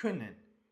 können,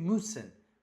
müssen,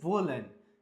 wollen,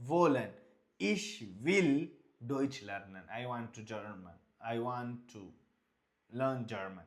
wollen। Ich will Deutsch lernen, I want to learn German,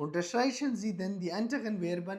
unterstreichen Sie then die anderen Verben,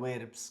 verbs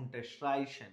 unterstreichen,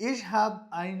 Ich habe ein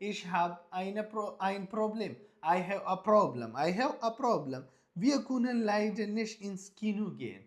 Ich habe ein Problem, I have a problem. Wir können leider nicht ins Kino gehen.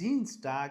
dienstag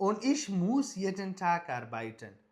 und ich muss jeden Tag arbeiten,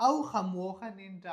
auch am Wochenende,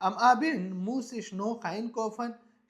am Abend muss ich noch einkaufen,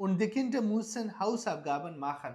und die Kinder müssen Hausaufgaben machen,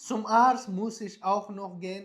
zum Arzt muss ich auch noch gehen,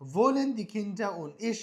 wollen die Kinder und ich,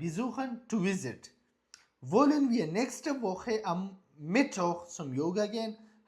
besuchen to visit। wollen wir nächste Woche am Mittwoch zum Yoga gehen,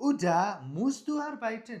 oder musst du arbeiten,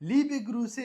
liebe Grüße,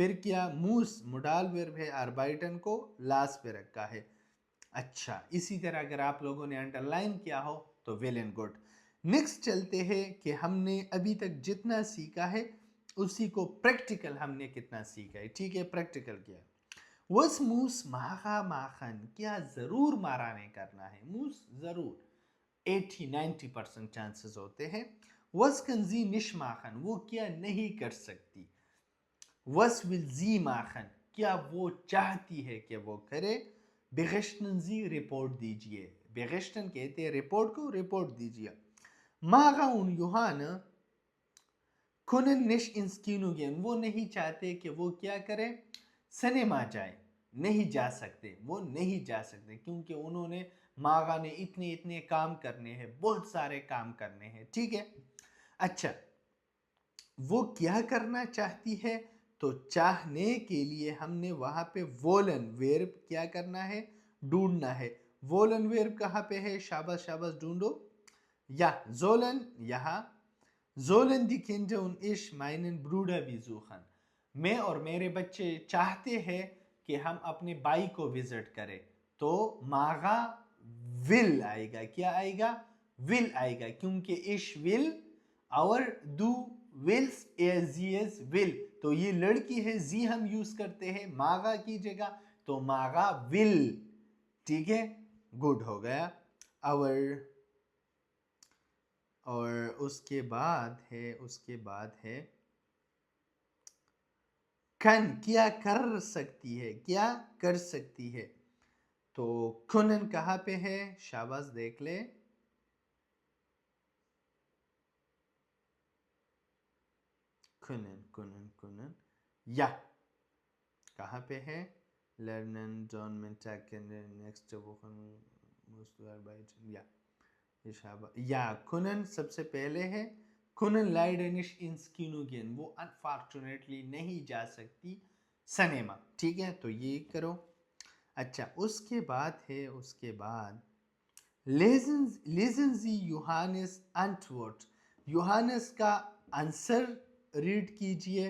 پھر کیا موس modal ورب ہے اربائٹن کو last پہ رکھا ہے. اچھا اسی طرح اگر آپ لوگوں نے انڈر لائن کیا ہو تو ویل اینڈ گڈ. نیکسٹ چلتے ہیں کہ ہم نے ابھی تک جتنا سیکھا ہے اسی کو پریکٹیکل ہم نے کتنا سیکھا ہے. ٹھیک ہے پریکٹیکل کیا ہے. وس موس ماغا ماخن کیا ضرور مارا نہیں کرنا ہے. موس ضرور 80-90% چانسز ہوتے ہیں. وس کنزی نش ماخن وہ کیا نہیں کر سکتی. وس ول زی ماخن کیا وہ چاہتی ہے کہ وہ کرے. بغشتن زی رپورٹ دیجئے. بغشتن کہتے ہیں رپورٹ کو, رپورٹ دیجئے. ماغا ان یوہان کنن نش انسکینو گین وہ نہیں چاہتے کہ وہ کیا کرے سنیما جائے. نہیں جا سکتے, وہ نہیں جا سکتے کیونکہ انہوں نے ماغا نے اتنے کام کرنے ہیں, بہت سارے کام کرنے ہیں. ٹھیک ہے. اچھا وہ کیا کرنا چاہتی ہے تو چاہنے کے لیے ہم نے وہاں پہ وولن ویرب کیا کرنا ہے ڈھونڈنا ہے. وولن ویرب کہاں پہ ہے؟ شاباش شاباش ڈھونڈو. یا زولن یہاں. زولن دی کنڈ ان اش مائنن بروڈا بھی زوخن میں اور میرے بچے چاہتے ہیں کہ ہم اپنے بھائی کو وزٹ کریں. تو ماغا ول آئے گا. کیا آئے گا؟ ول آئے گا کیونکہ اش ول اور دو ولس زی از ول. تو یہ لڑکی ہے, زی ہم یوز کرتے ہیں ماغا کی جگہ تو ماغا ول. ٹھیک ہے گڈ ہو گیا. اور اس کے بعد ہے کن کیا کر سکتی ہے. کیا کر سکتی ہے تو کنن کہاں پہ ہے؟ شاباش دیکھ لے. کنن یا کہاں پہ ہے؟ لرنن جون منٹاکن نیکسٹ یا کنن سب سے پہلے ہے. کنن لائڈنش انسکینوگین وہ انفارچونیٹلی نہیں جا سکتی سنیما. ٹھیک ہے تو یہ کرو. اچھا اس کے بعد لیزن زی یوہانس انٹورٹ یوہانس کا آنسر ریڈ کیجئے.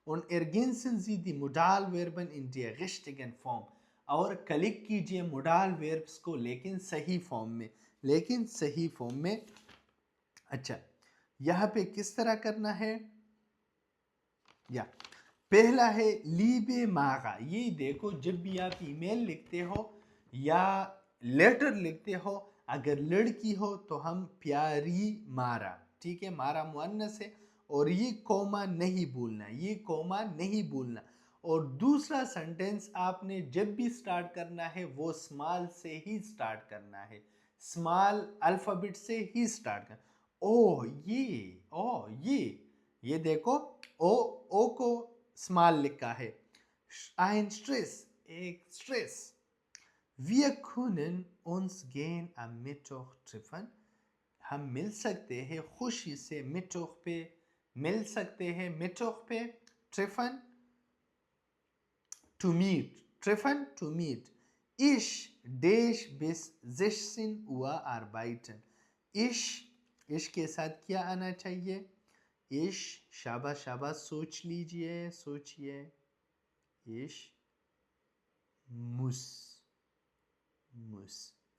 ان ارگنسن زی دی موڈال ویربن ان دی richtigen فارم اور کلک کیجئے موڈال ویربس کو لیکن صحیح فارم میں. اچھا یہاں پہ کس طرح کرنا ہے؟ یا پہلا ہے لیبے ماغا. یہ دیکھو جب بھی آپ ای میل لکھتے ہو یا لیٹر لکھتے ہو اگر لڑکی ہو تو ہم پیاری مارا. ٹھیک ہے مارا مؤنث ہے اور یہ کوما نہیں بولنا. اور دوسرا سنٹنس آپ نے جب بھی سٹارٹ کرنا ہے وہ اسمال سے ہی سٹارٹ کرنا ہے, اسمال الفابیٹ سے ہی سٹارٹ کرنا. یہ دیکھو او کو اسمال لکھا ہے. ein Stress ایک stress. Wir können uns gehen am Mittwoch treffen ہم مل سکتے ہیں خوشی سے مٹوخ پہ مل سکتے ہیں. مٹوخ پہ treffen to meet. Ich dash bis 16 Uhr arbeiten. ich کے ساتھ کیا آنا چاہیے؟ شاباش سوچ لیجئے. muss.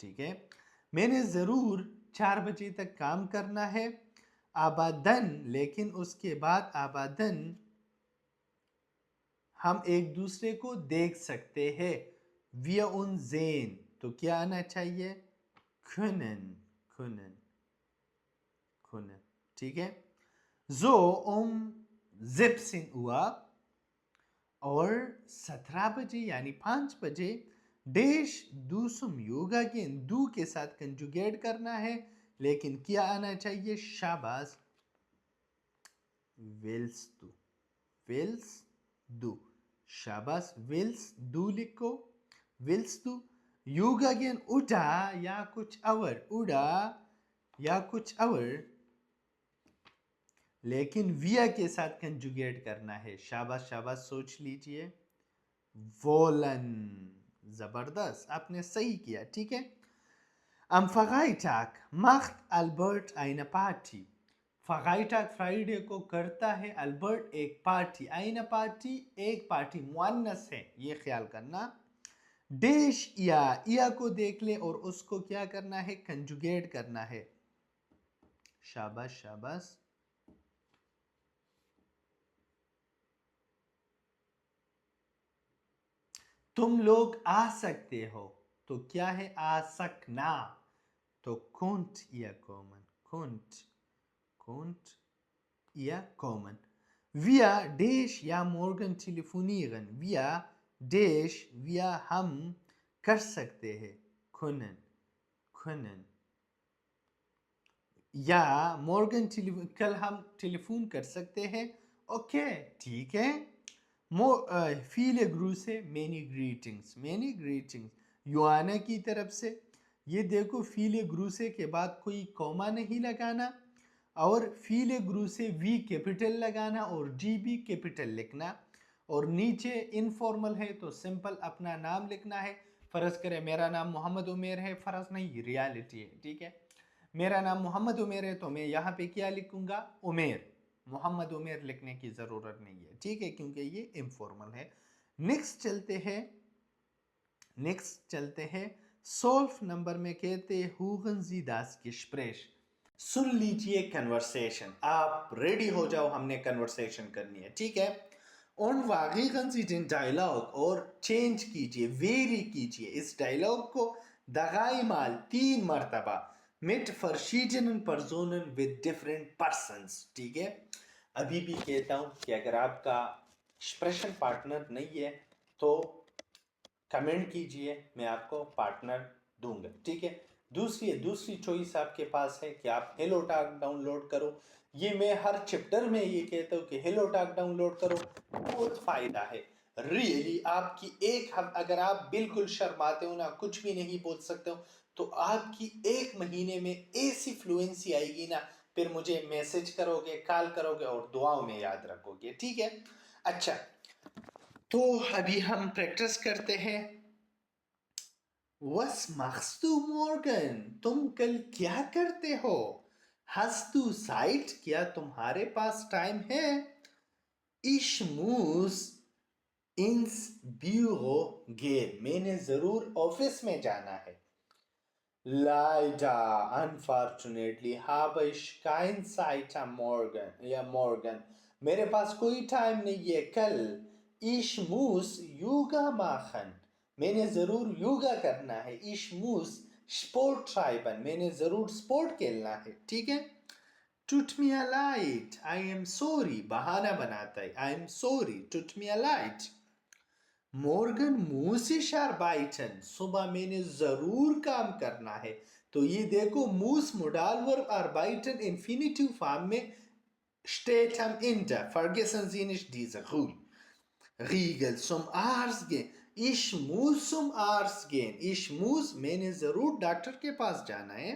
ٹھیک ہے میں نے ضرور 4 بجے تک کام کرنا ہے. آبادن لیکن اس کے بعد آبادن ہم ایک دوسرے کو دیکھ سکتے ہیں. wir uns sehen تو کیا آنا چاہیے؟ können. ٹھیک ہے. so 17 Uhr اور 17 بجے یعنی 5 بجے ڈیش دوسم یوگا کے دو کے ساتھ کنجوگیٹ کرنا ہے لیکن کیا آنا چاہیے؟ شاباش ویلس دو. شاباش ویلس دو لکھو. یوگا گین اڑا یا کچھ اور لیکن ویا کے ساتھ کنجوگیٹ کرنا ہے. شاباش سوچ لیجئے. وولن زبردست آپ نے صحیح کیا. ٹھیک ہے. Am Freitag macht Albert eine Party. Freitag Friday کو کرتا ہے البرٹ ایک پارٹی. eine پارٹی ایک پارٹی مؤنث ہے یہ خیال کرنا. ڈیش یا کو دیکھ لے اور اس کو کیا کرنا ہے کنجوگیٹ کرنا ہے. شاباش شاباش. تم لوگ آ سکتے ہو تو کیا ہے آ سکنا تو کنٹ یا کومن. کنٹ یا کومن. wir ڈیش یا مورگن ٹیلیفونیرن. wir ڈیش wir ہم کر سکتے ہیں können یا مورگن کل ہم ٹیلیفون کر سکتے ہیں. اوکے ٹھیک ہے. فیل گروسے مینی گریٹنگز یوانا کی طرف سے. یہ دیکھو فیل گروسے کے بعد کوئی کوما نہیں لگانا اور فیل گروسے وی کیپٹل لگانا اور ڈی بھی کیپٹل لکھنا اور نیچے انفارمل ہے تو سمپل اپنا نام لکھنا ہے. فرض کرے میرا نام محمد عمیر ہے, فرض نہیں ریالٹی ہے ٹھیک ہے. میرا نام محمد عمیر ہے تو میں یہاں پہ کیا لکھوں گا عمیر. محمد عمیر لکھنے کی ضرورت نہیں ہے ٹھیک ہے کیونکہ یہ انفارمل ہے. نیکسٹ چلتے ہیں. سولف نمبر میں کہتے ہیں ہوگن زی داس گشپریش. سن لیجئے کنورسیشن. آپ ریڈی ہو جاؤ, ہم نے کنورسیشن کرنی ہے ٹھیک ہے. اور واقعاً سی دن ڈائلاگ اور چینج کیجئے, ویری کیجئے اس ڈائلاگ کو دغائی مال 3 مرتبہ mit verschiedenen Personen with different persons. ٹھیک ہے. ابھی بھی کہتا ہوں کہ اگر آپ کا ایکسپریشن پارٹنر نہیں ہے تو کمنٹ کیجئے, میں آپ کو پارٹنر دوں گا ٹھیک ہے. دوسری چوائس آپ کے پاس ہے کہ آپ ہیلو ٹاک ڈاؤن لوڈ کرو. یہ میں ہر چپٹر میں یہ کہتا ہوں کہ ہیلو ٹاک ڈاؤن لوڈ کرو, بہت فائدہ ہے ریئلی. آپ کی اگر آپ بالکل شرماتے ہو نا, کچھ بھی نہیں بول سکتے ہو, تو آپ کی 1 مہینے میں ایسی فلوئنسی آئے گی نا, پھر مجھے میسج کرو گے, کال کرو گے اور دعاؤں میں یاد رکھو گے ٹھیک ہے. اچھا تو ابھی ہم پریکٹس کرتے ہیں. Was machst du morgen? تم کل کیا کرتے ہو. Hast du Zeit? کیا تمہارے پاس ٹائم ہے. Ich muss ins Büro gehen. میں نے ضرور آفس میں جانا ہے. Leider, unfortunately, habe ich kein Zeit am morgen. میرے پاس کوئی ٹائم نہیں ہے کل. Ich muss Yoga machen. میں نے ضرور یوگا کرنا ہے. Ich muss Sport treiben. میں نے ضرور سپورٹ کھیلنا ہے ٹھیک ہے. Tut mir leid. I am sorry. بہانہ بناتا ہے. I am sorry. Tut mir leid. Morgan muss ich arbeiten. صبح میں نے ضرور کام کرنا ہے. تو یہ دیکھو muss modal verb arbeiten infinitive form میں steht am Ende. Vergessen Sie nicht diese Regel. Zum Arzt gehen. Ich muss zum Arzt gehen. Ich muss میں نے ضرور ڈاکٹر کے پاس جانا ہے.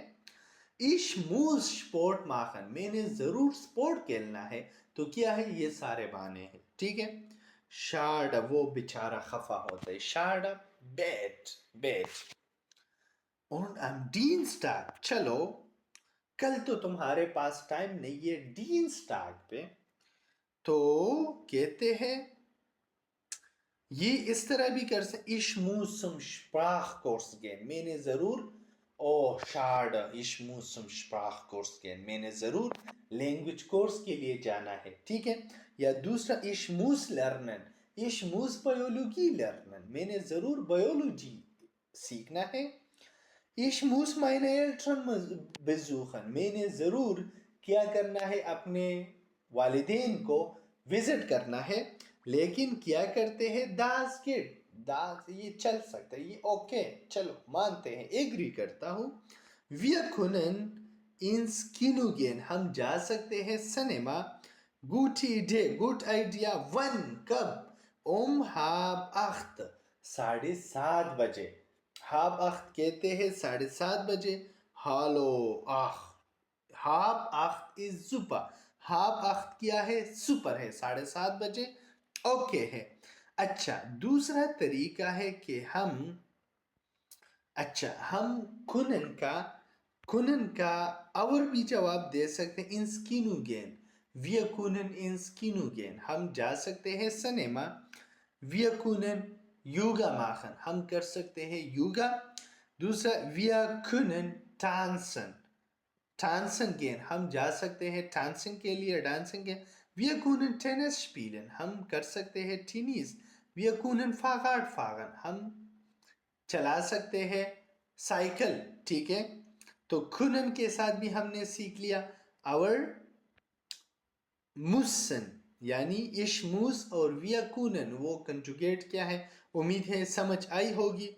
Ich muss Sport machen. میں نے ضرور سپورٹ کھیلنا ہے. تو کیا ہے, یہ سارے بانے ہیں ٹھیک ہے. شارڈ وہ بیچارہ خفا ہوتا ہے. شارڈ بیٹ اور ام ڈینسٹاگ. چلو کل تو تمہارے پاس ٹائم نہیں ہے ڈینسٹاگ پہ, تو کہتے ہیں یہ اس طرح بھی کر سکتے. Ich muss zum Sprachkurs gehen. میں نے ضرور schade. Ich muss zum Sprachkurs gehen. میں نے ضرور لینگویج کورس کے لیے جانا ہے ٹھیک ہے. یا دوسرا ich muss lernen. Ich muss Biologie lernen. میں نے ضرور بایولوجی سیکھنا ہے. Ich muss meine Eltern besuchen. میں نے ضرور کیا کرنا ہے, اپنے والدین کو وزٹ کرنا ہے. لیکن کیا کرتے ہیں das geht. یہ چل سکتا ہے, یہ اوکے چلو مانتے ہیں, ایگری کرتا ہوں. Wir können ins Kino gehen. ہم جا سکتے ہیں cinema. Gute Idee, good idea. Wann, کب. halb 8. 7:30 بجے. halb 8 کہتے ہیں 7:30 بجے. hallo 8. halb 8 is super. halb 8 کیا ہے, سپر ہے. 7:30 بجے اوکے ہے. اچھا دوسرا طریقہ ہے کہ ہم کنن کا کنن کا اور بھی جواب دے سکتے ہیں انس کینو گین. وی کنن انس کینو گین، ہم جا سکتے ہیں سنیما. وی کنن یوگا ماخن، ہم کر سکتے ہیں یوگا. دوسرا وی کنن ٹانسن، ٹانسن گین، ہم جا سکتے ہیں ٹانسنگ کے لیے، ڈانسنگ کے. وی کنن ٹینس سپیلن، ہم کر سکتے ہیں ٹینس. وی کنن فاغاٹ فاغن، ہم چلا سکتے ہیں سائیکل. ٹھیک ہے، تو کنن کے ساتھ بھی ہم نے سیکھ لیا. اور مسن یعنی اشموس اور ویا کونن وہ کنجوگیٹ کیا ہے. امید ہے سمجھ آئی ہوگی.